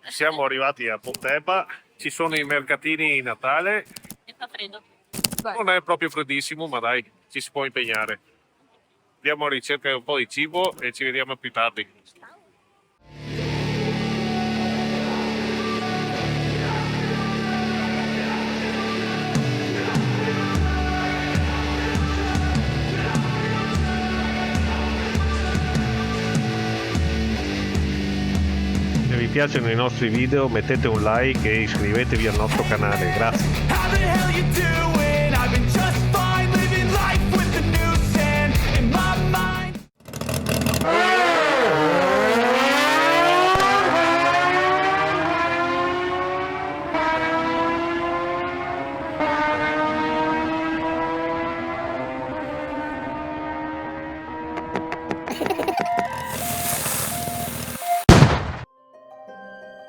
Siamo arrivati a Pontebba, ci sono i mercatini di Natale. E fa freddo. Non è proprio freddissimo, ma dai, ci si può impegnare. Andiamo a ricerca di un po' di cibo e ci vediamo più tardi. Se vi piacciono i nostri video mettete un like e iscrivetevi al nostro canale, grazie. How the hell you doing? I've been just fine living life with the new sand in my mind.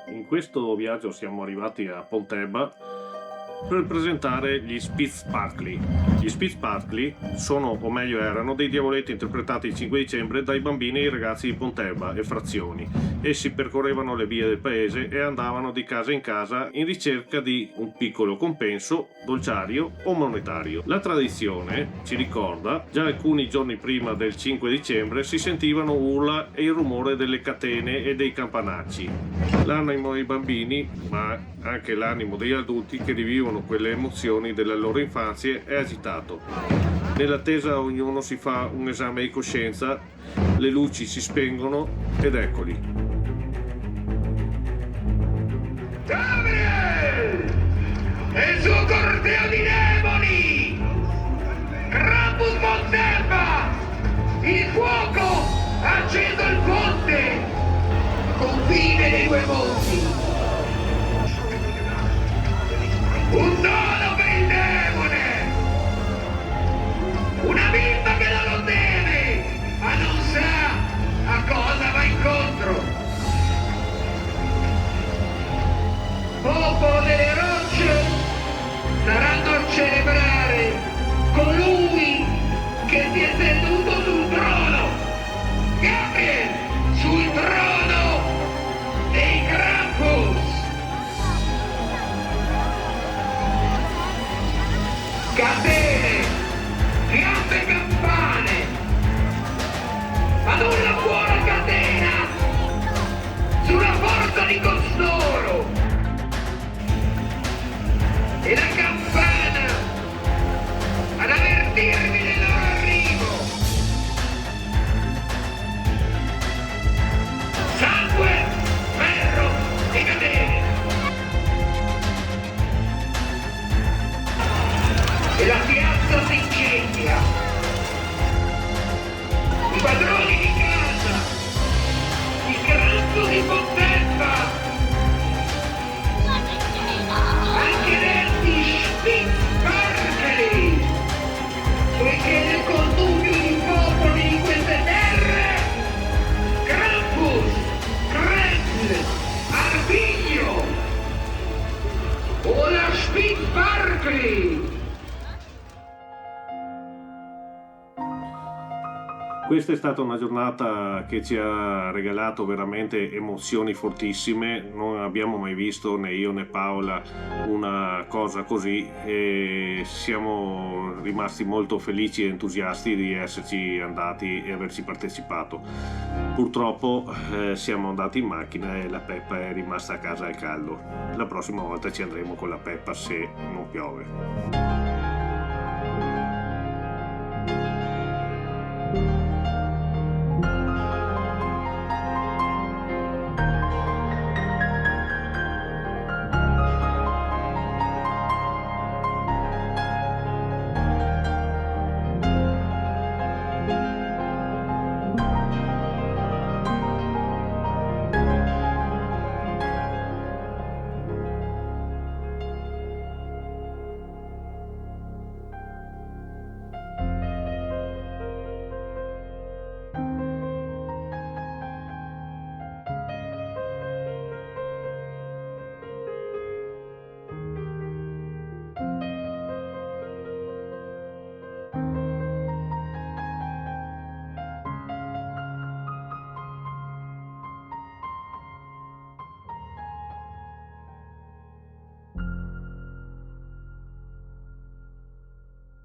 In questo viaggio siamo arrivati a Pontebba per presentare gli Spitzsparkly. Gli Spitzsparkly sono, o meglio erano, dei diavoletti interpretati il 5 dicembre dai bambini e i ragazzi di Pontebba e frazioni. Essi percorrevano le vie del paese e andavano di casa in casa in ricerca di un piccolo compenso, dolciario o monetario. La tradizione ci ricorda, già alcuni giorni prima del 5 dicembre si sentivano urla e il rumore delle catene e dei campanacci. L'animo dei bambini, ma anche l'animo degli adulti che rivivono quelle emozioni della loro infanzia è agitato. Nell'attesa ognuno si fa un esame di coscienza, le luci si spengono ed eccoli. Gabriel e il suo corteo di demoni! Krampus Pontebba! Il fuoco ha acceso il ponte! Confine dei due mondi! Un dono per il demone! Una bimba che non lo deve, ma non sa a cosa va incontro! Popolo delle rocce saranno a celebrare colui che si è seduto sul trono, Gabriel, sul trono dei Krampus. Catene, fiamme e campane, ma non la buona catena sulla forza di costoro. E la campana ad avvertirvi del loro arrivo. Sangue, ferro e catene. E la piazza si incendia. I padroni di casa, i Krampus di Pontebba, anche detti Spitzsparkly, poiché nel connubio di popoli di queste terre, Krampus, Kreml, Arpiglio o la Spitzsparkly. Questa è stata una giornata che ci ha regalato veramente emozioni fortissime, non abbiamo mai visto né io né Paola una cosa così e siamo rimasti molto felici e entusiasti di esserci andati e averci partecipato. Purtroppo siamo andati in macchina e la Peppa è rimasta a casa al caldo. La prossima volta ci andremo con la Peppa se non piove.